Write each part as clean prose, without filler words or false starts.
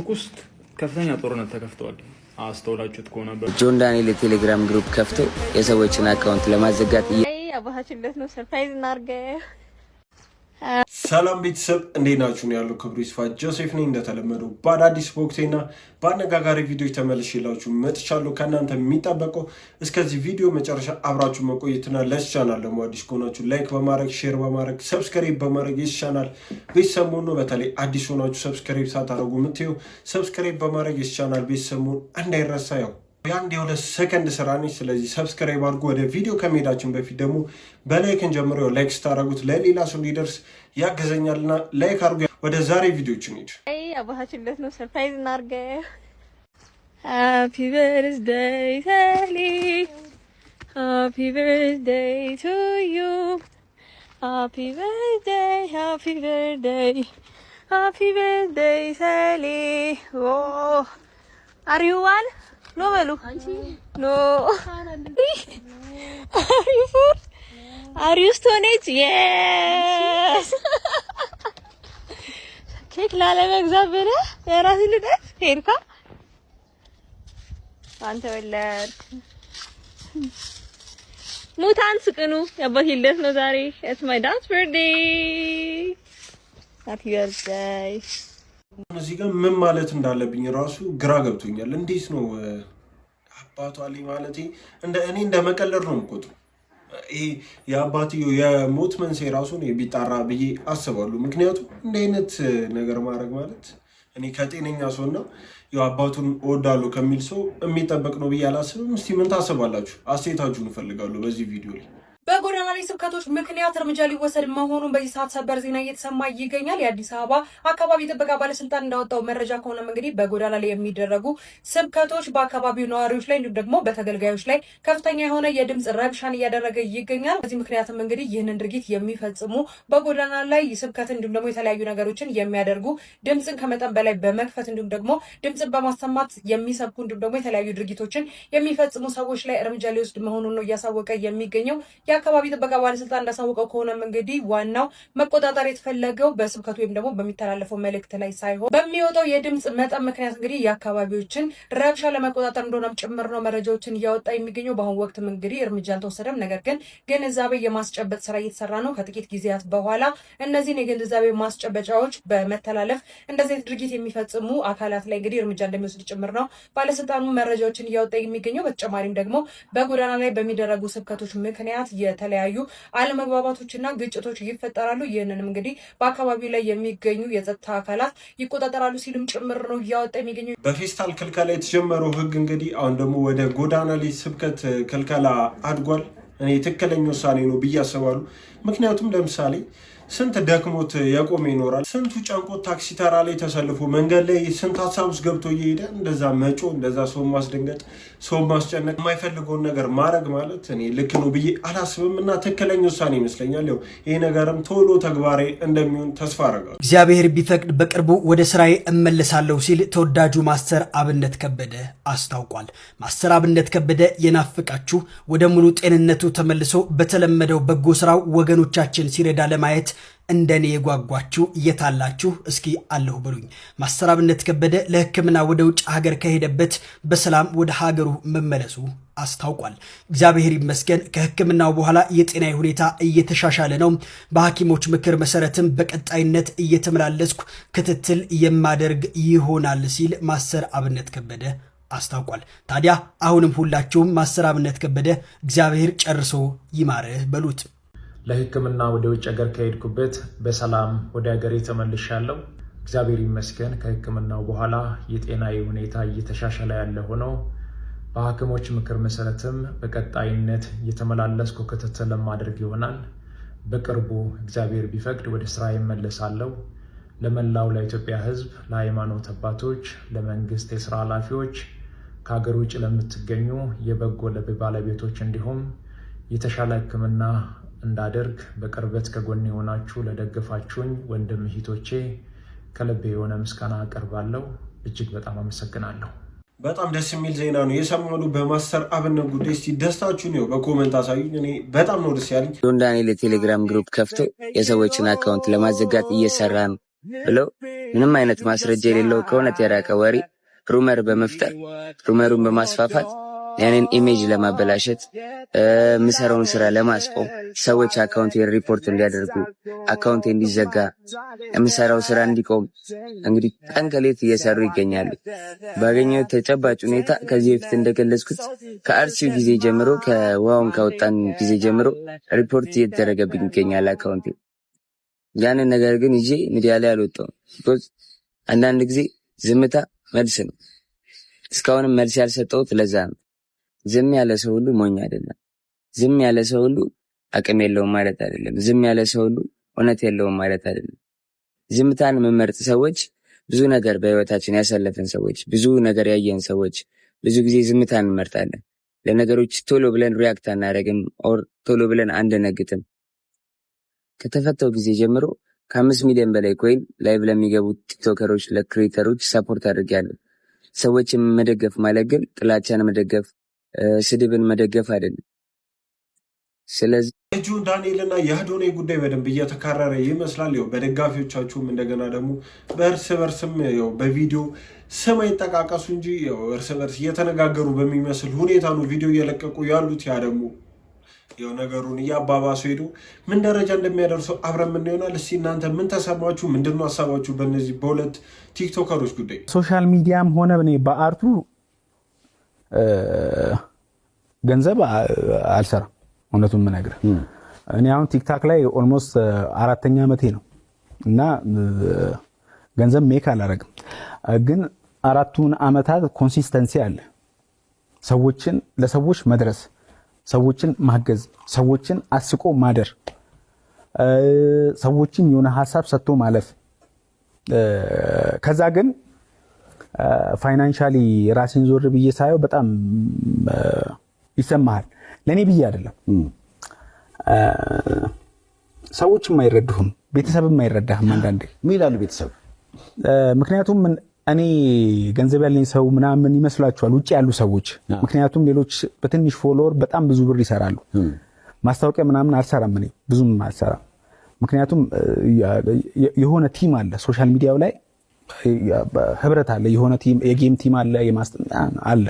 ፌስቡክ ውስጥ ከፍተኛ ጦርነት ተከፍቷል። አስተውላችሁት ከሆነ ጆን ዳንኤል የቴሌግራም ግሩፕ ከፍቶ የሰዎችን አካውንት ለማዘጋት አባታችንለት ነው ሰርፕራይዝ እናርገ። ሰላም ቤተሰብ እንዴት ናችሁ? ነው ያለው ክብሩ ይስፋ ጆሴፍ ነኝ። እንደተለመደው በአዳዲስ በወቅቴና በአነጋጋሪ ቪዲዮዎች ተመልሼላችሁ መጥቻለሁ። ከእናንተ የሚጠበቀው እስከዚህ ቪዲዮ መጨረሻ አብራችሁ መቆየትና ለዚህ ቻናል ደግሞ አዲስ ከሆናችሁ ላይክ በማድረግ ሼር በማድረግ ሰብስክራይብ በማድረግ የዚህ ቻናል ቤተሰብ መሆን ነው። በተለይ አዲስ ሆናችሁ ሰብስክራይብ ሳታደርጉ የምትዩ ሰብስክራይብ በማድረግ የዚህ ቻናል ቤተሰብ መሆን እንዳይረሳ። ያው የአንድ የሁለት ሰከንድ ስራ ነች። ስለዚህ ሰብስክራይብ አድርጉ። ወደ ቪዲዮ ከመሄዳችን በፊት ደግሞ በላይክን ጀምሮ ላይክ ስታደርጉት ለሌላ ሰው እንዲደርስ ያገዘኛልና ላይክ አድርጉ። ወደ ዛሬ ቪዲዮችን ሄድ አባታችንለት ነው ሰርፕራይዝ እናርገ። ሃፒ በርዝዴይ ሰሊ ሃፒ በርዝዴይ ቱ ዩ ሃፒ በርዝዴይ ሃፒ በርዝዴይ ሃፒ በርዝዴይ ሰሊ ኦ አር ዩ ዋን ኖ በሉ ኖ አር ዩ ስቶኔጅ የስ ኬክ ላለመግዛት ብለህ የራስህ ልደት ሄድካ አንተ ወለድ ሙታን ስቅኑ ያባቴ ልደት ነው ዛሬ። ኢትስ ማይ ዳንስ በርዝዴይ ሃፒ በርዝዴይ። እዚህ ጋር ምን ማለት እንዳለብኝ ራሱ ግራ ገብቶኛል። እንዴት ነው አባቷ ላይ ማለት እንደ እኔ እንደመቀለድ ነው የምቆጥረው። ይሄ የአባትዮ የሞት መንስኤ ራሱ ነው ቢጣራ ብዬ አስባለሁ። ምክንያቱም እንደ አይነት ነገር ማድረግ ማለት እኔ ከጤነኛ ሰውና ያው አባቱን እወዳለሁ ከሚል ሰው የሚጠበቅ ነው ብዬ አላስብም። እስቲ ምን ታስባላችሁ? አስተያየታችሁን እፈልጋለሁ በዚህ ቪዲዮ ላይ። በጎዳና ላይ ስብከቶች ምክንያት እርምጃ ሊወሰድ መሆኑን በዚህ ሰዓት ሰበር ዜና እየተሰማ ይገኛል። የአዲስ አበባ አካባቢ ጥበቃ ባለስልጣን እንዳወጣው መረጃ ከሆነም እንግዲህ በጎዳና ላይ የሚደረጉ ስብከቶች በአካባቢው ነዋሪዎች ላይ እንዲሁም ደግሞ በተገልጋዮች ላይ ከፍተኛ የሆነ የድምጽ ረብሻን እያደረገ ይገኛል። በዚህ ምክንያትም እንግዲህ ይህንን ድርጊት የሚፈጽሙ በጎዳና ላይ ስብከት እንዲሁም ደግሞ የተለያዩ ነገሮችን የሚያደርጉ ድምጽን ከመጠን በላይ በመክፈት እንዲሁም ደግሞ ድምጽን በማሰማት የሚሰብኩ እንዲሁም ደግሞ የተለያዩ ድርጊቶችን የሚፈጽሙ ሰዎች ላይ እርምጃ ሊወስድ መሆኑን ነው እያሳወቀ የሚገኘው። የአካባቢ ጥበቃ ባለስልጣን እንዳሳወቀው ከሆነም እንግዲህ ዋናው መቆጣጠር የተፈለገው በስብከቱ ወይም ደግሞ በሚተላለፈው መልእክት ላይ ሳይሆን በሚወጣው የድምጽ መጠን ምክንያት እንግዲህ የአካባቢዎችን ረብሻ ለመቆጣጠር እንደሆነም ጭምር ነው መረጃዎችን እያወጣ የሚገኘው። በአሁኑ ወቅትም እንግዲህ እርምጃ አልተወሰደም፣ ነገር ግን ግንዛቤ የማስጨበጥ ስራ እየተሰራ ነው። ከጥቂት ጊዜያት በኋላ እነዚህን የግንዛቤ ማስጨበጫዎች በመተላለፍ እንደዚህ ድርጊት የሚፈጽሙ አካላት ላይ እንግዲህ እርምጃ እንደሚወስድ ጭምር ነው ባለስልጣኑ መረጃዎችን እያወጣ የሚገኘው። በተጨማሪም ደግሞ በጎዳና ላይ በሚደረጉ ስብከቶች ምክንያት የተለያዩ አለመግባባቶችና ግጭቶች ይፈጠራሉ። ይህንንም እንግዲህ በአካባቢው ላይ የሚገኙ የጸጥታ አካላት ይቆጣጠራሉ ሲልም ጭምር ነው እያወጣ የሚገኘው። በፌስታል ክልከላ የተጀመረው ህግ እንግዲህ አሁን ደግሞ ወደ ጎዳና ላይ ስብከት ክልከላ አድጓል። እኔ ትክክለኛ ውሳኔ ነው ብዬ አስባለሁ። ምክንያቱም ለምሳሌ ስንት ደክሞት የቆመ ይኖራል፣ ስንቱ ጨንቆት ታክሲ ተራ ላይ ተሰልፎ መንገድ ላይ ስንት ሀሳብ ውስጥ ገብቶ እየሄደ እንደዛ መጮ፣ እንደዛ ሰው ማስደንገጥ፣ ሰው ማስጨነቅ፣ የማይፈልገውን ነገር ማድረግ ማለት እኔ ልክ ነው ብዬ አላስብም እና ትክክለኛ ውሳኔ ይመስለኛል። ያው ይሄ ነገርም ቶሎ ተግባራዊ እንደሚሆን ተስፋ አደርጋለሁ። እግዚአብሔር ቢፈቅድ በቅርቡ ወደ ስራዬ እመለሳለሁ ሲል ተወዳጁ ማስተር አብነት ከበደ አስታውቋል። ማስተር አብነት ከበደ የናፍቃችሁ ወደ ሙሉ ጤንነቱ ተመልሶ በተለመደው በጎ ስራው ወገኖቻችን ሲረዳ ለማየት እንደኔ የጓጓችሁ የታላችሁ እስኪ አለሁ በሉኝ። ማስተር አብነት ከበደ ለሕክምና ወደ ውጭ ሀገር ከሄደበት በሰላም ወደ ሀገሩ መመለሱ አስታውቋል። እግዚአብሔር ይመስገን ከሕክምናው በኋላ የጤና ሁኔታ እየተሻሻለ ነው። በሐኪሞች ምክር መሰረትም በቀጣይነት እየተመላለስኩ ክትትል የማደርግ ይሆናል ሲል ማስተር አብነት ከበደ አስታውቋል። ታዲያ አሁንም ሁላችሁም ማስተር አብነት ከበደ እግዚአብሔር ጨርሶ ይማርህ በሉት። ለሕክምና ወደ ውጭ ሀገር ከሄድኩበት በሰላም ወደ ሀገሬ ተመልሻለሁ። እግዚአብሔር ይመስገን ከሕክምናው በኋላ የጤናዬ ሁኔታ እየተሻሻለ ያለ ሆኖ በሐኪሞች ምክር መሰረትም በቀጣይነት እየተመላለስኩ ክትትል ለማድረግ ይሆናል። በቅርቡ እግዚአብሔር ቢፈቅድ ወደ ስራ እመለሳለሁ። ለመላው ለኢትዮጵያ ሕዝብ፣ ለሃይማኖት አባቶች፣ ለመንግስት የስራ ኃላፊዎች፣ ከሀገር ውጭ ለምትገኙ የበጎ ልብ ባለቤቶች እንዲሁም የተሻለ ሕክምና እንዳደርግ በቅርበት ከጎን የሆናችሁ ለደገፋችሁኝ ወንድም እህቶቼ ከልቤ የሆነ ምስጋና አቀርባለሁ። እጅግ በጣም አመሰግናለሁ። በጣም ደስ የሚል ዜና ነው የሰማነው በማስተር አብነት ጉዳይ። እስቲ ደስታችሁን ነው በኮሜንት አሳዩኝ። እኔ በጣም ነው ደስ ያለኝ። ጆን ዳንኤል የቴሌግራም ግሩፕ ከፍቶ የሰዎችን አካውንት ለማዘጋት እየሰራ ነው ብለው ምንም አይነት ማስረጃ የሌለው ከእውነት የራቀ ወሬ ሩመር በመፍጠር ሩመሩን በማስፋፋት ያንን ኢሜጅ ለማበላሸት ምሰራውን ስራ ለማስቆም ሰዎች አካውንቴን ሪፖርት እንዲያደርጉ አካውንቴ እንዲዘጋ ምሰራው ስራ እንዲቆም እንግዲህ ቀን ከሌት እየሰሩ ይገኛሉ። ባገኘው ተጨባጭ ሁኔታ ከዚህ በፊት እንደገለጽኩት ከአርሲው ጊዜ ጀምሮ ከዋውን ካወጣን ጊዜ ጀምሮ ሪፖርት እየተደረገብኝ ይገኛል አካውንቴ። ያንን ነገር ግን ይዤ ሚዲያ ላይ አልወጣሁም። ቢኮዝ አንዳንድ ጊዜ ዝምታ መልስ ነው። እስካሁንም መልስ ያልሰጠሁት ለዛ ነው። ዝም ያለ ሰው ሁሉ ሞኝ አይደለም። ዝም ያለ ሰው ሁሉ አቅም የለውም ማለት አይደለም። ዝም ያለ ሰው ሁሉ እውነት የለውም ማለት አይደለም። ዝምታን መመርጥ ሰዎች ብዙ ነገር በህይወታችን ያሳለፈን ሰዎች፣ ብዙ ነገር ያየን ሰዎች ብዙ ጊዜ ዝምታን እንመርጣለን። ለነገሮች ቶሎ ብለን ሪያክት አናደርግም ኦር ቶሎ ብለን አንደነግጥም። ከተፈተው ጊዜ ጀምሮ ከ5 ሚሊዮን በላይ ኮይን ላይቭ ለሚገቡ ቲክቶከሮች ለክሬተሮች ሰፖርት አድርጌያለሁ። ሰዎችን መደገፍ ማለት ግን ጥላቻን መደገፍ ስድብን መደገፍ አይደለም። ስለዚህ የጆን ዳንኤልና የአዶናይ ጉዳይ በደንብ እየተካረረ ይመስላል። ያው በደጋፊዎቻችሁም እንደገና ደግሞ በእርስ በርስም ያው በቪዲዮ ስም አይጠቃቀሱ እንጂ ያው እርስ በርስ እየተነጋገሩ በሚመስል ሁኔታ ነው ቪዲዮ እየለቀቁ ያሉት። ያ ደግሞ ያው ነገሩን እያባባሱ ሄዱ ምን ደረጃ እንደሚያደርሰው አብረን ምን ይሆናል። እስቲ እናንተ ምን ተሰማችሁ? ምንድነው ሐሳባችሁ በእነዚህ በሁለት ቲክቶከሮች ጉዳይ? ሶሻል ሚዲያም ሆነ በአርቱ ገንዘብ አልሰራም። እውነቱን ምነግርህ እኔ አሁን ቲክታክ ላይ ኦልሞስት 4ኛ ዓመቴ ነው እና ገንዘብ ሜክ አላረግም። ግን 4ቱን ዓመታት ኮንሲስተንሲ አለ። ሰዎችን ለሰዎች መድረስ፣ ሰዎችን ማገዝ፣ ሰዎችን አስቆ ማደር፣ ሰዎችን የሆነ ሐሳብ ሰጥቶ ማለፍ። ከዛ ግን ፋይናንሻሊ ራሴን ዞር ብዬ ሳየው በጣም ይሰማሃል። ለኔ ብዬ አይደለም ሰዎች የማይረዱህም ቤተሰብም የማይረዳህም አንዳንዴ ምን ይላሉ ቤተሰብ። ምክንያቱም እኔ ገንዘብ ያለኝ ሰው ምናምን ይመስላችኋል ውጪ ያሉ ሰዎች። ምክንያቱም ሌሎች በትንሽ ፎሎወር በጣም ብዙ ብር ይሰራሉ። ማስታወቂያ ምናምን አልሰራም፣ እኔ ብዙም አልሰራም። ምክንያቱም የሆነ ቲም አለ ሶሻል ሚዲያው ላይ ህብረት አለ፣ የሆነ ቲም የጌም ቲም አለ፣ አለ።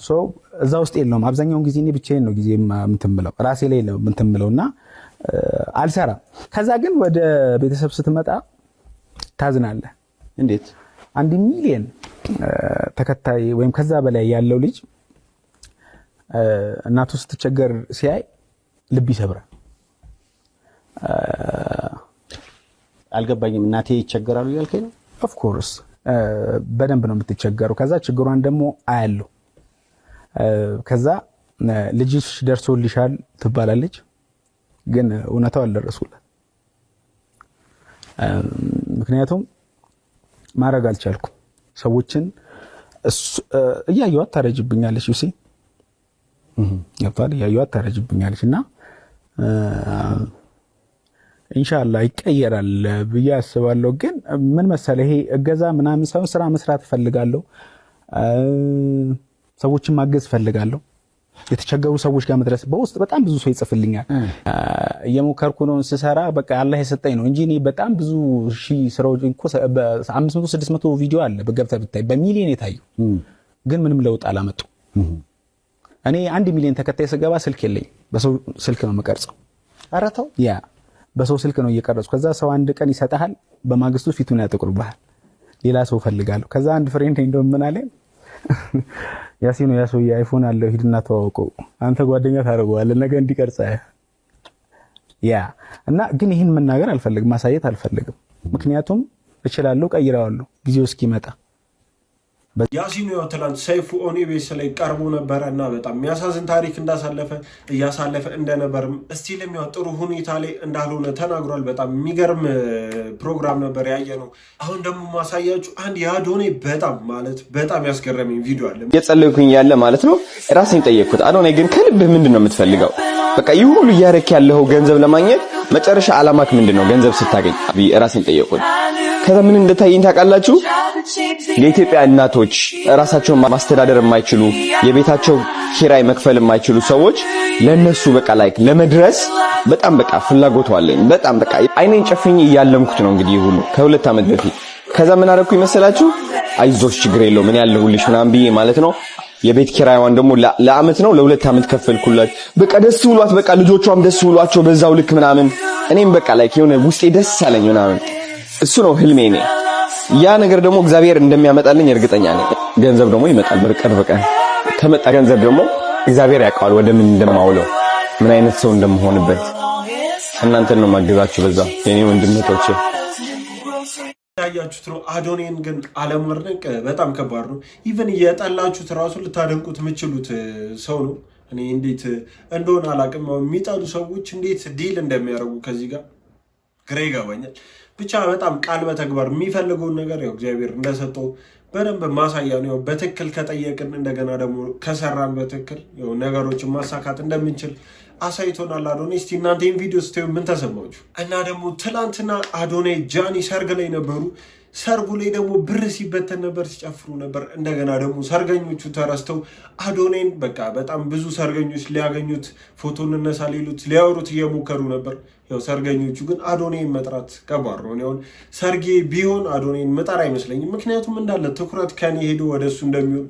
ሶ እዛ ውስጥ የለውም። አብዛኛውን ጊዜ እኔ ብቻዬን ነው ጊዜ የምትምለው ራሴ ላይ ነው የምትምለውና አልሰራም። ከዛ ግን ወደ ቤተሰብ ስትመጣ ታዝናለህ። እንዴት 1 ሚሊዮን ተከታይ ወይም ከዛ በላይ ያለው ልጅ እናቱ ስትቸገር ሲያይ ልብ ይሰብራል። አልገባኝም። እናቴ ይቸገራሉ ያልከኝ ነው? ኦፍ ኮርስ በደንብ ነው የምትቸገረው። ከዛ ችግሯን ደግሞ አያለው። ከዛ ልጅሽ ደርሶልሻል ትባላለች፣ ግን እውነታው አልደረሱላት። ምክንያቱም ማድረግ አልቻልኩም። ሰዎችን እያየኋት ታረጅብኛለች። ዩሲ እያየኋት ታረጅብኛለች እና ኢንሻአላህ ይቀየራል ብዬ አስባለሁ። ግን ምን መሰለህ ይሄ እገዛ ምናምን ሳይሆን ስራ መስራት እፈልጋለሁ። ሰዎችን ማገዝ እፈልጋለሁ። የተቸገሩ ሰዎች ጋር መድረስ በውስጥ በጣም ብዙ ሰው ይጽፍልኛል። እየሞከርኩ ነው እንስሰራ በቃ አላህ የሰጠኝ ነው እንጂ እኔ በጣም ብዙ ሺህ ስራዎች እኮ በ500 600 ቪዲዮ አለ በገብተህ ብታይ በሚሊዮን የታዩ ግን ምንም ለውጥ አላመጡ። እኔ 1 ሚሊዮን ተከታይ ስገባ ስልክ የለኝም፣ በሰው ስልክ ነው የምቀርጸው። አረተው ያ በሰው ስልክ ነው እየቀረጽኩ። ከዛ ሰው አንድ ቀን ይሰጣል፣ በማግስቱ ፊቱን ያጠቁርብሃል። ሌላ ሰው ፈልጋለሁ። ከዛ አንድ ፍሬንድ እንደውም ምን አለኝ፣ ያሲኑ ያሰው የአይፎን አለው ሂድና ተዋውቀው፣ አንተ ጓደኛ ታደርገዋለህ ነገ እንዲቀርጻ ያ እና ግን ይሄን መናገር አልፈልግም፣ ማሳየት አልፈልግም። ምክንያቱም እችላለሁ፣ ቀይራዋለሁ ጊዜው እስኪመጣ። ያሲኑ ያው ትላንት ሰይፉ ኦን ኢቢኤስ ላይ ቀርቦ ነበረ እና በጣም የሚያሳዝን ታሪክ እያሳለፈ እንደነበርም እስቲልም ያው ጥሩ ሁኔታ ላይ እንዳልሆነ ተናግሯል። በጣም የሚገርም ፕሮግራም ነበር ያየነው። አሁን ደግሞ ማሳያችሁ አንድ የአዶናይ በጣም ያስገረመኝ ቪዲዮ አለ። እየጸለይኩኝ ያለ ማለት ነው ራሴን ጠየቅኩት፣ አዶናይ ግን ከልብህ ምንድነው የምትፈልገው? በቃ ይህ ሁሉ እያረክ ያለው ገንዘብ ለማግኘት መጨረሻ አላማክ ምንድነው? ገንዘብ ስታገኝ ራሴን ጠየቅኩት። ከዛ ምን እንደታየኝ ታውቃላችሁ? የኢትዮጵያ እናቶች ራሳቸውን ማስተዳደር የማይችሉ የቤታቸው ኪራይ መክፈል የማይችሉ ሰዎች ለነሱ በቃ ላይክ ለመድረስ በጣም በቃ ፍላጎቱ አለኝ። በጣም በቃ አይኔን ጨፍኝ እያለምኩት ነው እንግዲህ ሁሉ ከ2 ዓመት በፊት ከዛ ምን አደረኩኝ መሰላችሁ? አይዞሽ ችግር የለውም ምን ያለሁልሽ ምናምን ብዬ ማለት ነው። የቤት ኪራይዋን ደግሞ ለአመት ነው ለ2 አመት ከፈልኩላት። በቃ ደስ ብሏት በቃ ልጆቿም ደስ ብሏቸው በዛው ልክ ምናምን እኔም በቃ ላይክ የሆነ ውስጤ ደስ አለኝ ምናምን። እሱ ነው ህልሜ ነው። ያ ነገር ደግሞ እግዚአብሔር እንደሚያመጣልኝ እርግጠኛ ነኝ። ገንዘብ ደግሞ ይመጣል በቅርብ ቀን። ከመጣ ገንዘብ ደግሞ እግዚአብሔር ያውቃል ወደ ምን እንደማውለው ምን አይነት ሰው እንደምሆንበት። እናንተን ነው ማግዛችሁ በዛ የኔ ወንድሞቼ። ያያችሁት ነው። አዶኔን ግን አለማድነቅ በጣም ከባድ ነው። ኢቭን የጠላችሁት ራሱ ልታደንቁት የምትችሉት ሰው ነው። እኔ እንዴት እንደሆነ አላውቅም። የሚጠሉ ሰዎች እንዴት ዲል እንደሚያደርጉ ከዚህ ጋር ግራ ይገባኛል። ብቻ በጣም ቃል በተግባር የሚፈልገውን ነገር ያው እግዚአብሔር እንደሰጠው በደንብ ማሳያ ነው። በትክክል ከጠየቅን እንደገና ደግሞ ከሰራን በትክክል ያው ነገሮችን ማሳካት እንደምንችል አሳይቶናል አዶኔ። እስቲ እናንተ ይሄን ቪዲዮ ስታዩ ምን ተሰማችሁ? እና ደግሞ ትላንትና አዶኔ ጃኒ ሰርግ ላይ ነበሩ። ሰርጉ ላይ ደግሞ ብር ሲበተን ነበር፣ ሲጨፍሩ ነበር። እንደገና ደግሞ ሰርገኞቹ ተረስተው አዶኔን በቃ በጣም ብዙ ሰርገኞች ሊያገኙት ፎቶ እንነሳ ሊሉት ሊያወሩት እየሞከሩ ነበር። ያው ሰርገኞቹ ግን አዶኔን መጥራት ከባድ ነው። አሁን ሰርጌ ቢሆን አዶኔን መጣር አይመስለኝም። ምክንያቱም እንዳለ ትኩረት ከኔ ሄዶ ወደሱ እንደሚሆን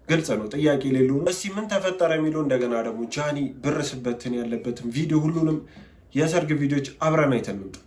ግልጽ ነው፣ ጥያቄ የሌለው ነው። እስቲ ምን ተፈጠረ የሚለው እንደገና ደግሞ ጃኒ ብር ስበትን ያለበትን ቪዲዮ ሁሉንም የሰርግ ቪዲዮዎች አብረን አይተን እንምጣ።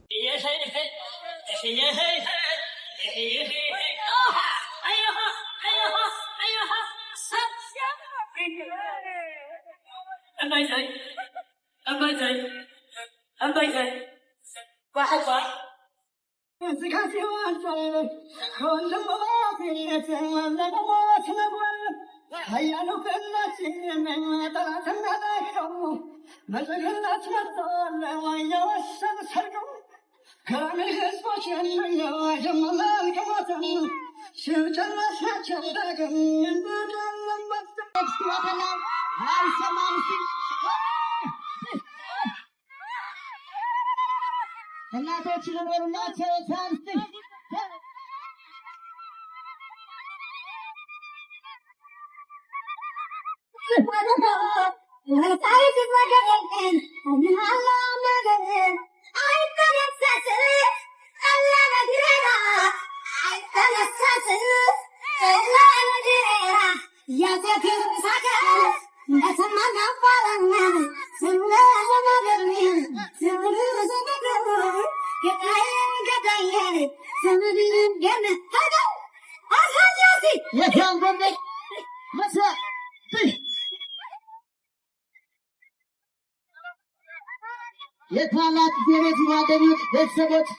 የታላቅ ቤት ያገኙት ቤተሰቦች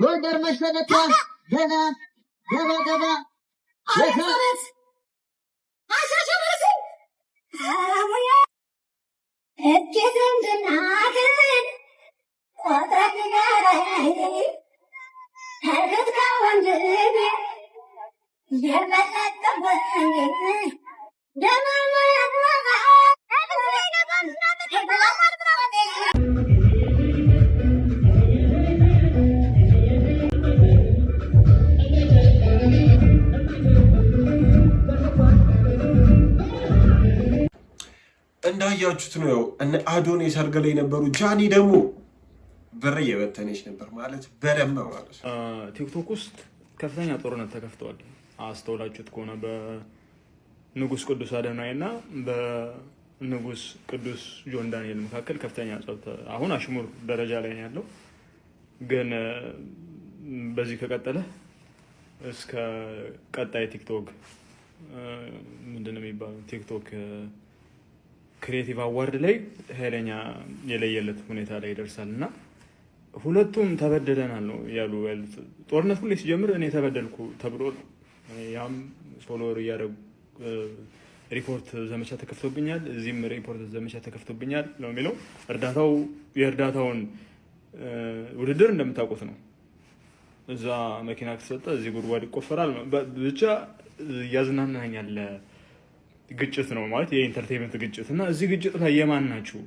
ጎንደር መሸነቷ ገና ገባ እንዳያችሁት ነው። ያው እነ አዶኔ ሰርግ ላይ ነበሩ። ጃኒ ደግሞ ብር እየበተነች ነበር ማለት በደንብ ማለት ነው። ቲክቶክ ውስጥ ከፍተኛ ጦርነት ተከፍተዋል። አስተውላችሁት ከሆነ በንጉስ ቅዱስ አዶናይ እና በንጉስ ቅዱስ ጆን ዳንኤል መካከል ከፍተኛ ጸብ አሁን አሽሙር ደረጃ ላይ ነው ያለው። ግን በዚህ ከቀጠለ እስከ ቀጣይ ቲክቶክ ምንድነው የሚባለው ቲክቶክ ክሬቲቭ አዋርድ ላይ ኃይለኛ የለየለት ሁኔታ ላይ ይደርሳል እና ሁለቱም ተበደለናል ነው ያሉ። ጦርነት ሁሌ ሲጀምር እኔ ተበደልኩ ተብሎ ነው። ያም ፎሎወር እያደረጉ ሪፖርት ዘመቻ ተከፍቶብኛል፣ እዚህም ሪፖርት ዘመቻ ተከፍቶብኛል ነው የሚለው። የእርዳታውን ውድድር እንደምታውቁት ነው። እዛ መኪና ከተሰጠ እዚህ ጉድጓድ ይቆፈራል። ብቻ እያዝናናኝ ያለ ግጭት ነው ማለት የኢንተርቴይንመንት ግጭት እና እዚህ ግጭት ላይ የማን ናችሁ?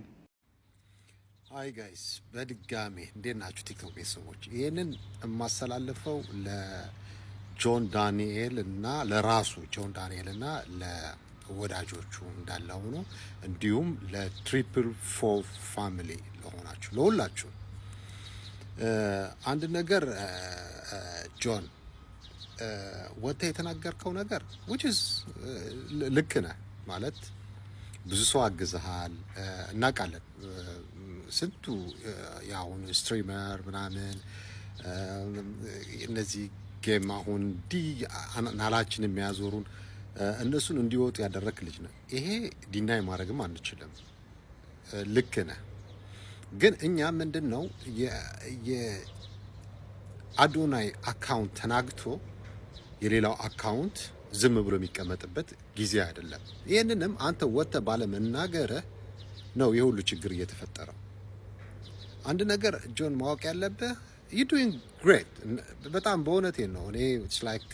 አይ ጋይስ በድጋሜ እንዴት ናችሁ ቲክቶክ ቤተሰቦች? ይህንን የማስተላልፈው ለጆን ዳንኤል እና ለራሱ ጆን ዳንኤል እና ለወዳጆቹ እንዳለ ሆኖ እንዲሁም ለትሪፕል ፎር ፋሚሊ ለሆናችሁ ለሁላችሁ አንድ ነገር ጆን ወጥተ የተናገርከው ነገር which is ልክ ነህ ማለት ብዙ ሰው አግዘሃል እናውቃለን ስንቱ ያውን ስትሪመር ምናምን እነዚህ ጌም አሁን ናላችን የሚያዞሩን እነሱን እንዲወጡ ያደረክ ልጅ ነው ይሄ ዲናይ ማድረግም አንችልም ልክ ነህ ግን እኛ ምንድነው የአዶናይ አካውንት ተናግቶ የሌላው አካውንት ዝም ብሎ የሚቀመጥበት ጊዜ አይደለም ይሄንንም አንተ ወጥተ ባለ መናገር ነው የሁሉ ችግር እየተፈጠረው አንድ ነገር ጆን ማወቅ ያለበት you doing great በጣም በእውነቴ ነው እኔ it's like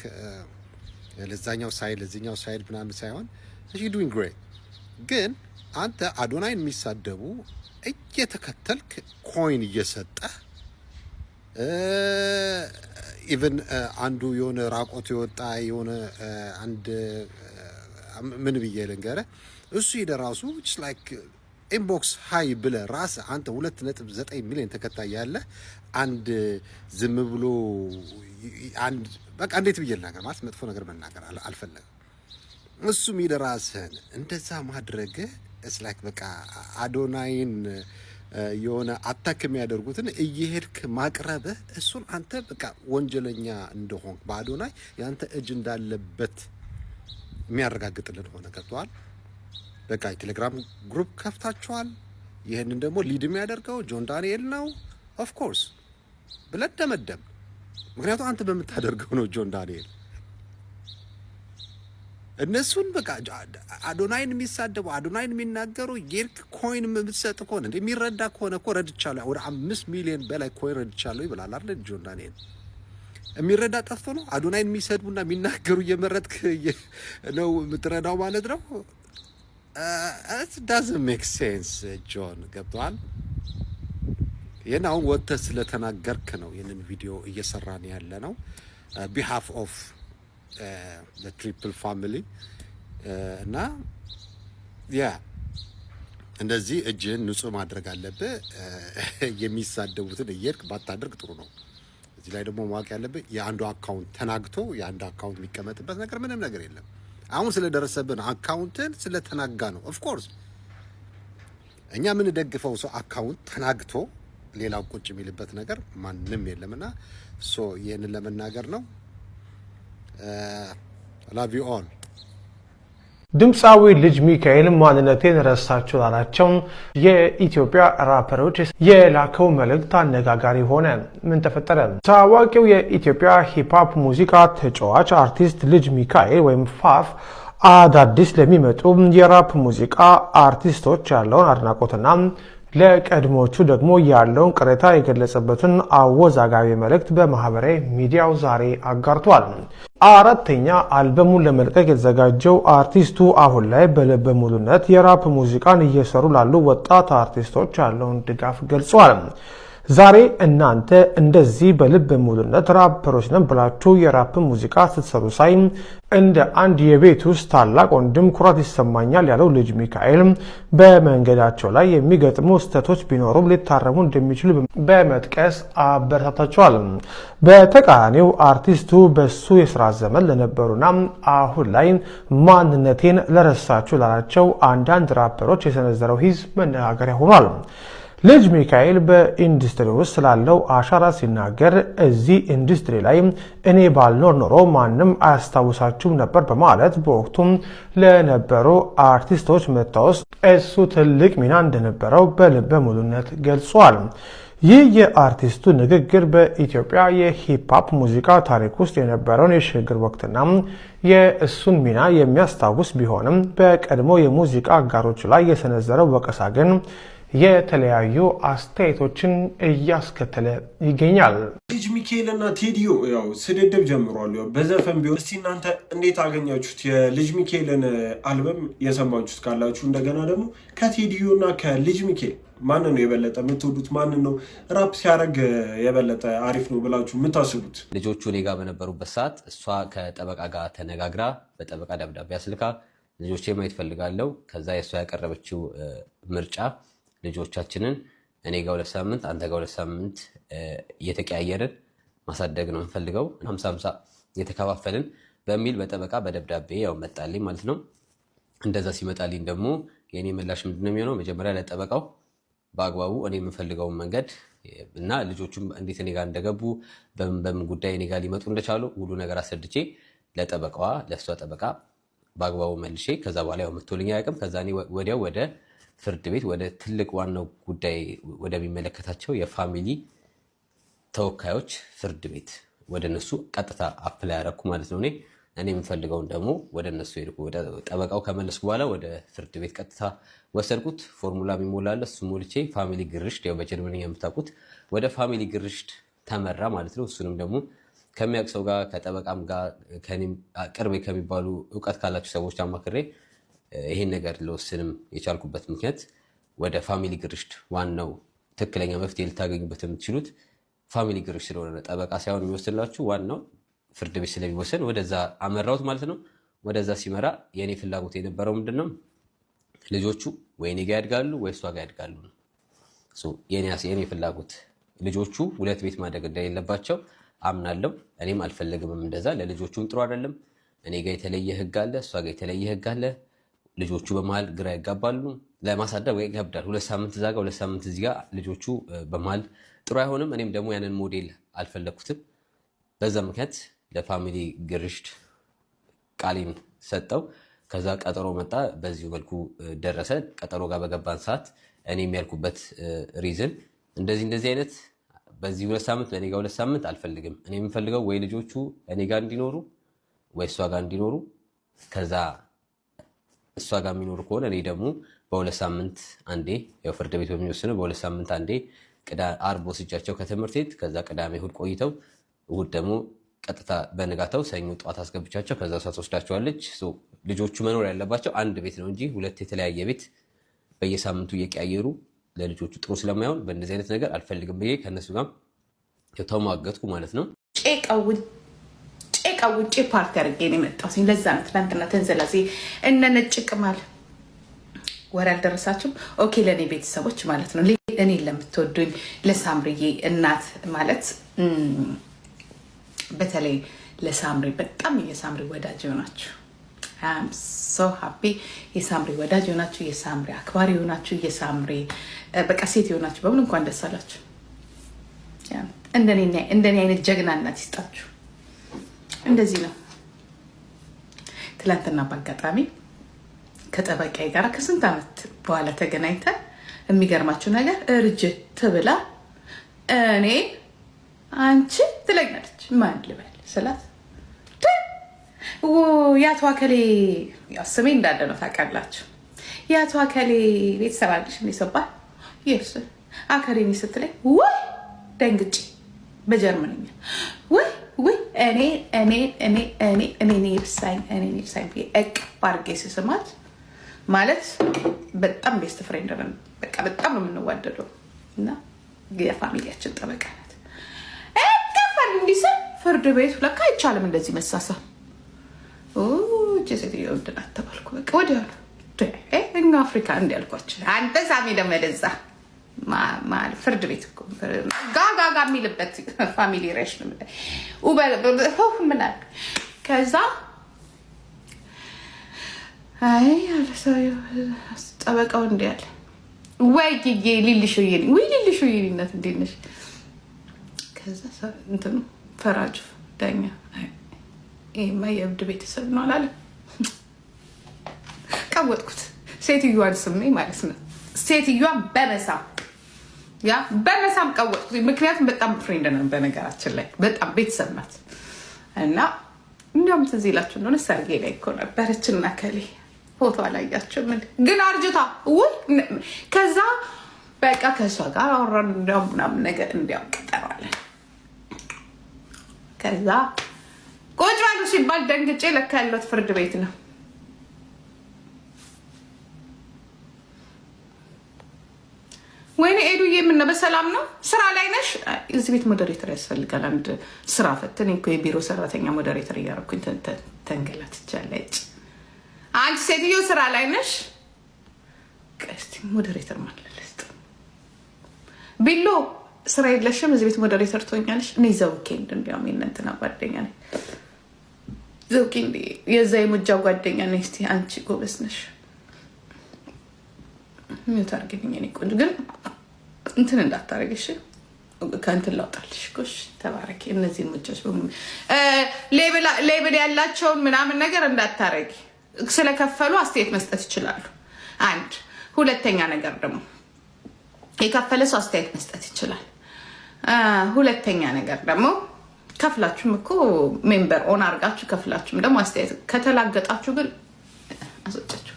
ለዛኛው ሳይድ ለዚህኛው ሳይድ ምናምን ሳይሆን you doing great ግን አንተ አዶናይን የሚሳደቡ እየተከተልክ ኮይን እየሰጠ ኢቭን አንዱ የሆነ ራቆት ይወጣ የሆነ አንድ ምን ብዬ ልንገረ እሱ ይደራሱ it's like ኢንቦክስ ሃይ ብለ ራስ አንተ 2.9 ሚሊዮን ተከታይ ያለ አንድ ዝም ብሎ አንድ በቃ እንዴት ብዬ ልናገር ማለት መጥፎ ነገር መናገር አልፈለግም እሱ ይደራስን እንደዛ ማድረግ it's like በቃ አዶናይን የሆነ አታክ የሚያደርጉትን እየሄድክ ማቅረብ እሱን አንተ በቃ ወንጀለኛ እንደሆን በአዶናይ ያንተ እጅ እንዳለበት የሚያረጋግጥልን ሆነ ገብቷል በቃ ቴሌግራም ግሩፕ ከፍታችኋል ይሄንን ደግሞ ሊድ የሚያደርገው ጆን ዳንኤል ነው ኦፍ ኮርስ ብለህ ደመደም ምክንያቱም አንተ በመታደርገው ነው ጆን ዳንኤል እነሱን በቃ አዶናይን የሚሳደቡ አዶናይን የሚናገሩ የርክ ኮይን የምትሰጥ ከሆነ እንደሚረዳ ከሆነ እኮ ረድቻለሁ ወደ 5 ሚሊዮን በላይ ኮይን ረድቻለሁ ይብላል አይደል ጆን ዳንኤል የሚረዳ ጠፍቶ ነው አዶናይን የሚሰድቡና የሚናገሩ እየመረጥክ ነው የምትረዳው ማለት ነው it doesn't make sense ጆን ገብቷል የናው ወጥተ ስለተናገርክ ነው ይሄንን ቪዲዮ እየሰራን ያለ ነው behalf of the triple family እና እንደዚህ እጅን ንጹህ ማድረግ አለበት የሚሳደቡትን እየርክ ባታደርግ ጥሩ ነው እዚህ ላይ ደግሞ ማወቅ ያለበት የአንዱ አካውንት ተናግቶ የአንዱ አካውንት የሚቀመጥበት ነገር ምንም ነገር የለም አሁን ስለደረሰብን አካውንትን ስለተናጋ ነው ኦፍ ኮርስ እኛ ምን ደግፈው ሰው አካውንት ተናግቶ ሌላው ቁጭ የሚልበት ነገር ማንንም የለምና ሶ ይሄንን ለመናገር ነው love you all ድምፃዊ ልጅ ሚካኤል ማንነቴን ረሳችሁ አላቸው የኢትዮጵያ ራፐሮች የላከው መልእክት አነጋጋሪ ሆነ ምን ተፈጠረ ታዋቂው የኢትዮጵያ ሂፕ ሆፕ ሙዚቃ ተጫዋች አርቲስት ልጅ ሚካኤል ወይም ፋፍ አዳዲስ ለሚመጡ የራፕ ሙዚቃ አርቲስቶች ያለውን አድናቆትና ለቀድሞቹ ደግሞ ያለውን ቅሬታ የገለጸበትን አወዛጋቢ መልእክት በማህበራዊ ሚዲያው ዛሬ አጋርቷል። አራተኛ አልበሙን ለመልቀቅ የተዘጋጀው አርቲስቱ አሁን ላይ በልበ ሙሉነት የራፕ ሙዚቃን እየሰሩ ላሉ ወጣት አርቲስቶች ያለውን ድጋፍ ገልጿል። ዛሬ እናንተ እንደዚህ በልበ ሙሉነት ራፐሮች ነን ብላችሁ የራፕ ሙዚቃ ስትሰሩ ሳይ እንደ አንድ የቤት ውስጥ ታላቅ ወንድም ኩራት ይሰማኛል ያለው ልጅ ሚካኤል በመንገዳቸው ላይ የሚገጥሙ ስህተቶች ቢኖሩም ሊታረሙ እንደሚችሉ በመጥቀስ አበረታታቸዋል። በተቃራኒው አርቲስቱ በሱ የሥራ ዘመን ለነበሩና አሁን ላይ ማንነቴን ለረሳችሁ ላላቸው አንዳንድ ራፐሮች የሰነዘረው ሂስ መነጋገሪያ ሆኗል። ልጅ ሚካኤል በኢንዱስትሪ ውስጥ ስላለው አሻራ ሲናገር እዚህ ኢንዱስትሪ ላይ እኔ ባልኖር ኖሮ ማንም አያስታውሳችሁም ነበር በማለት በወቅቱም ለነበሩ አርቲስቶች መታወስ እሱ ትልቅ ሚና እንደነበረው በልበ ሙሉነት ገልጿል። ይህ የአርቲስቱ ንግግር በኢትዮጵያ የሂፕ ሆፕ ሙዚቃ ታሪክ ውስጥ የነበረውን የሽግግር ወቅትና የእሱን ሚና የሚያስታውስ ቢሆንም በቀድሞ የሙዚቃ አጋሮች ላይ የሰነዘረው ወቀሳ ግን የተለያዩ አስተያየቶችን እያስከተለ ይገኛል። ልጅ ሚካኤልና ቴዲዮ ያው ስድድብ ጀምሯል። ያው በዘፈን ቢሆን እስቲ እናንተ እንዴት አገኛችሁት? የልጅ ሚካኤልን አልበም የሰማችሁት ካላችሁ እንደገና ደግሞ ከቴዲዮና ከልጅ ሚካኤል ማንን ነው የበለጠ የምትወዱት? ማንን ነው ራፕ ሲያደርግ የበለጠ አሪፍ ነው ብላችሁ የምታስቡት? ልጆቹ እኔ ጋር በነበሩበት ሰዓት እሷ ከጠበቃ ጋር ተነጋግራ በጠበቃ ደብዳቤ አስልካ ልጆቼ ማየት ፈልጋለሁ። ከዛ የእሷ ያቀረበችው ምርጫ ልጆቻችንን እኔ ጋር 2 ሳምንት አንተ ጋር 2 ሳምንት እየተቀያየርን ማሳደግ ነው እንፈልገው። 50-50 የተከፋፈልን በሚል በጠበቃ በደብዳቤ ያው መጣልኝ ማለት ነው። እንደዛ ሲመጣልኝ ደግሞ የኔ ምላሽ ምንድነው የሚሆነው? መጀመሪያ ለጠበቃው በአግባቡ እኔ የምፈልገውን መንገድ እና ልጆቹም እንዴት እኔ ጋር እንደገቡ በምን ጉዳይ እኔ ጋር ሊመጡ እንደቻሉ ሁሉ ነገር አስረድቼ ለጠበቃዋ ለእሷ ጠበቃ በአግባቡ መልሼ ከዛ በኋላ ያው መቶልኝ አያውቅም። ከዛ እኔ ወዲያው ወደ ፍርድ ቤት ወደ ትልቅ ዋናው ጉዳይ ወደሚመለከታቸው የፋሚሊ ተወካዮች ፍርድ ቤት ወደ እነሱ ቀጥታ አፕላይ ያደረኩ ማለት ነው። እኔ የምፈልገውን ደግሞ ወደ እነሱ ሄድኩ። ወደ ጠበቃው ከመለስኩ በኋላ ወደ ፍርድ ቤት ቀጥታ ወሰድኩት። ፎርሙላ የሚሞላለ እሱ ሞልቼ ፋሚሊ ግርሽት ያው በጀርመንኛ የምታውቁት ወደ ፋሚሊ ግርሽት ተመራ ማለት ነው። እሱንም ደግሞ ከሚያውቅ ሰው ጋር ከጠበቃም ጋር ቅርቤ ከሚባሉ እውቀት ካላቸው ሰዎች አማክሬ ይሄን ነገር ልወስንም የቻልኩበት ምክንያት ወደ ፋሚሊ ግርሽት ዋናው ትክክለኛ መፍትሄ ልታገኙበት የምትችሉት ፋሚሊ ግርሽት ስለሆነ ጠበቃ ሳይሆን የሚወስንላችሁ ዋናው ፍርድ ቤት ስለሚወሰን ወደዛ አመራሁት ማለት ነው። ወደዛ ሲመራ የኔ ፍላጎት የነበረው ምንድነው? ልጆቹ ወይ እኔ ጋር ያድጋሉ ወይ እሷ ጋር ያድጋሉ ነው። የኔ ፍላጎት ልጆቹ ሁለት ቤት ማደግ እንደሌለባቸው አምናለሁ። እኔም አልፈለግምም እንደዛ። ለልጆቹም ጥሩ አይደለም። እኔ ጋር የተለየ ህግ አለ፣ እሷ ጋር የተለየ ህግ አለ። ልጆቹ በመሀል ግራ ያጋባሉ። ለማሳደግ ወይ ይከብዳል። 2 ሳምንት እዛ ጋር 2 ሳምንት እዚህ ጋር ልጆቹ በመሀል ጥሩ አይሆንም። እኔም ደግሞ ያንን ሞዴል አልፈለግኩትም። በዛ ምክንያት ለፋሚሊ ግርሽት ቃሌን ሰጠው። ከዛ ቀጠሮ መጣ። በዚሁ መልኩ ደረሰ። ቀጠሮ ጋር በገባን ሰዓት እኔ የሚያልኩበት ሪዝን እንደዚህ አይነት በዚህ 2 ሳምንት ለእኔ ጋር 2 ሳምንት አልፈልግም። እኔ የምፈልገው ወይ ልጆቹ እኔ ጋር እንዲኖሩ ወይ እሷ ጋር እንዲኖሩ። ከዛ እሷ ጋር የሚኖሩ ከሆነ እኔ ደግሞ በ2 ሳምንት አንዴ ያው ፍርድ ቤት በሚወስነው በ2 ሳምንት አንዴ አርብ ወስጃቸው ከትምህርት ቤት ከዛ ቅዳሜ እሑድ ቆይተው እሑድ ደግሞ ቀጥታ በንጋታው ሰኞ ጠዋት አስገብቻቸው ከዛ እሷ ትወስዳቸዋለች። ልጆቹ መኖር ያለባቸው አንድ ቤት ነው እንጂ 2 የተለያየ ቤት በየሳምንቱ እየቀያየሩ ለልጆቹ ጥሩ ስለማይሆን በእንደዚህ አይነት ነገር አልፈልግም ብዬ ከእነሱ ጋር ተሟገጥኩ ማለት ነው። ጭቃ ውጭ ፓርቲ አድርጌ ነው የመጣሁት። ለዛ ነው ትናንትና ተንዘላዜ እነ ነጭ ቅማል ወሬ አልደረሳችሁም? ኦኬ ለእኔ ቤተሰቦች ማለት ነው እኔ ለምትወዱኝ ለሳምሪዬ እናት ማለት በተለይ ለሳምሪ በጣም የሳምሪ ወዳጅ ሆናችሁ አም ሶ ሃፒ የሳምሪ ወዳጅ ሆናችሁ የሳምሪ አክባሪ ሆናችሁ የሳምሪ በቃ ሴት ሆናችሁ በሙሉ እንኳን ደስ አላችሁ። እንደኔ አይነት ጀግና እናት ይስጣችሁ። እንደዚህ ነው። ትላንትና በአጋጣሚ ከጠበቃዬ ጋር ከስንት ዓመት በኋላ ተገናኝተን የሚገርማችሁ ነገር እርጅት ብላ እኔ አንቺ ትለኛለች። ማን ልበል ስላት የአቶ አከሌ ስሜ እንዳለ ነው ታውቃላችሁ። የአቶ አከሌ ቤተሰብ አለሽ የሚሰባል ይስ አከሌ ስትለኝ ወይ ደንግጬ በጀርመንኛ ወይ እኔ ይብሳኝ እቅፍ አድርጌ ስስማት ማለት በጣም ቤስት ፍሬንድ ነን። በቃ በጣም ነው የምንዋደደው እና የፋሚሊያችን ጠበቃ ናት። እቅፋን እንዲስም ፍርድ ቤቱ ለካ አይቻልም እንደዚህ መሳሳ ሴትዮ ወድናት ተባልኩ። በቃ ወዲያ እኛ አፍሪካ እንዲያልኳቸው አንተ ሳሚ ደመደዛ ፍርድ ቤት ጋጋጋ የሚልበት ፋሚሊ ሬሽ ምናል ከዛ ጠበቃው እንዲ ያለ ወይ ሊልሾዬነት እንዴት ነሽ? ከዛ እንትኑ ፈራጁ ዳኛ ይሄማ የእብድ ቤተሰብ ነው አላለ። ቀወጥኩት ሴትዮዋን ስሜ ማለት ነው። ሴትዮዋን በመሳም ቀወጥኩት። ምክንያቱም በጣም ፍሬንድ ነን በነገራችን ላይ በጣም ቤተሰብ ናት። እና እንዲያውም ትዝ ይላችሁ እንደሆነ ሰርጌ ላይ እኮ ነበረችና ከሌ ፎቶ አላያቸው ግን አርጅታ ከዛ በቃ ከእሷ ጋር አወራን ምናምን ነገር እንዲያውም ቀጠሯለን። ከዛ ቁጭ ባሉ ሲባል ደንግጬ ለካ ያለት ፍርድ ቤት ነው። ወይኔ ኤዱዬ የምነው በሰላም ነው? ስራ ላይ ነሽ? እዚህ ቤት ሞዴሬተር ያስፈልጋል። አንድ ስራ ፈትን እኮ የቢሮ ሰራተኛ ሞዴሬተር እያደረኩኝ ተንገላትቻለች። አንቺ ሴትዮ ስራ ላይ ነሽ? ቀስቲ ሞዴሬተር ማለት ቢሎ ስራ የለሽም? እዚህ ቤት ሞዴሬተር ትሆኛለሽ? እኔ ዘውኬ እንዲያውም የእናንተና ጓደኛ ነኝ። ዘውቂ እንዴ የዛ የሙጃው ጓደኛ ነሽ እስቲ አንቺ ጎበዝ ነሽ ምን ታርገኝ እኔ ቆንጆ ግን እንትን እንዳታረግሽ ከእንትን ላውጣልሽ ጎሽ ተባረኪ እነዚህ ሙጃዎች በሙሉ ሌብል ያላቸው ምናምን ነገር እንዳታረጊ ስለከፈሉ አስተያየት መስጠት ይችላሉ አንድ ሁለተኛ ነገር ደግሞ የከፈለ ሰው አስተያየት መስጠት ይችላል ሁለተኛ ነገር ደግሞ ከፍላችሁም እኮ ሜምበር ኦን አርጋችሁ ከፍላችሁም ደግሞ አስተያየት ከተላገጣችሁ ግን አስወጣችሁ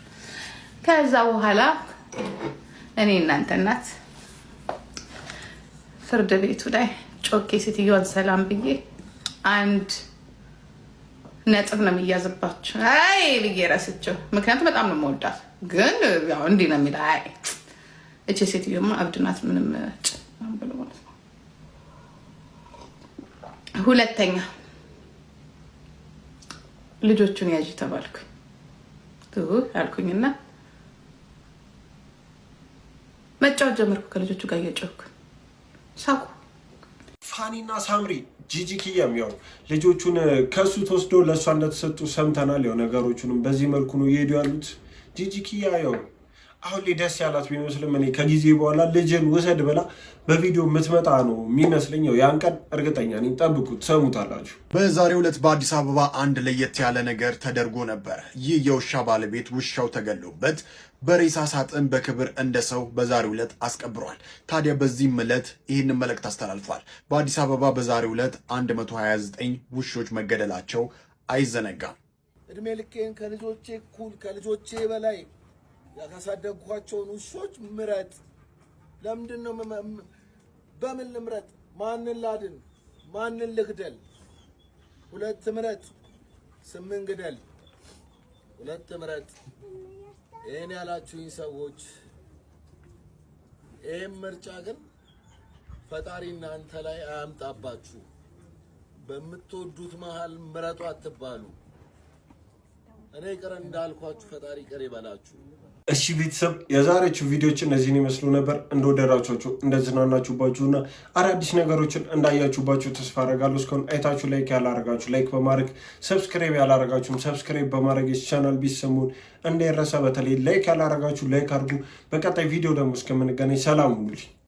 ከዛ በኋላ እኔ እናንተ እናት ፍርድ ቤቱ ላይ ጮኬ ሴትዮዋን ሰላም ብዬ አንድ ነጥብ ነው የሚያዝባችሁ አይ ብዬ ረስቸው ምክንያቱም በጣም ነው የምወዳት ግን ያው እንዲህ ነው የሚለው አይ እቺ ሴትዮማ አብድናት ምንም ብሎ ማለት ነው ሁለተኛ ልጆቹን ያጂ ተባልኩኝ ያልኩኝና መጫወት ጀመርኩ ከልጆቹ ጋር እየጮኩ ሳቁ ፋኒና ሳምሪ ጂጂ ኪያም ያው ልጆቹን ከሱ ተወስዶ ለሷ እንደተሰጡ ሰምተናል ያው ነገሮቹንም በዚህ መልኩ ነው እየሄዱ ያሉት ጂጂ ኪያ ያው አሁን ላይ ደስ ያላት ቢመስልም እኔ ከጊዜ በኋላ ልጅን ውሰድ ብላ በቪዲዮ የምትመጣ ነው የሚመስለኝ ያን ቀን እርግጠኛ ነኝ ጠብቁት ሰሙታላችሁ በዛሬው ዕለት በአዲስ አበባ አንድ ለየት ያለ ነገር ተደርጎ ነበር ይህ የውሻ ባለቤት ውሻው ተገሎበት በሬሳ ሳጥን በክብር እንደ ሰው በዛሬው ዕለት አስቀብሯል ታዲያ በዚህም ዕለት ይህንን መልእክት አስተላልፏል በአዲስ አበባ በዛሬው ዕለት 129 ውሾች መገደላቸው አይዘነጋም እድሜ ልኬን ከልጆቼ ኩል ከልጆቼ በላይ ያሳደግኳቸውን ውሾች ምረጥ ለምንድነው በምን ልምረጥ ማንን ላድን ማንን ልግደል ሁለት ምረጥ 8 ግደል ሁለት ምረጥ እኔ ያላችሁኝ ሰዎች ምርጫ ግን ፈጣሪ እናንተ ላይ አያምጣባችሁ በምትወዱት መሃል ምረጡ አትባሉ እኔ ቅር እንዳልኳችሁ ፈጣሪ ቅር ይበላችሁ እሺ ቤተሰብ የዛሬዎቹ ቪዲዮዎች እነዚህን ይመስሉ ነበር እንደወደዳችኋቸው እንደዝናናችሁባችሁና አዳዲስ ነገሮችን እንዳያችሁባችሁ ተስፋ አደርጋለሁ እስካሁን አይታችሁ ላይክ ያላረጋችሁ ላይክ በማድረግ ሰብስክራይብ ያላረጋችሁም ሰብስክራይብ በማድረግ ቻናል ቢሰሙን እንዳይረሳ በተለይ ላይክ ያላረጋችሁ ላይክ አድርጉ በቀጣይ ቪዲዮ ደግሞ እስከምንገናኝ ሰላም ሁኑ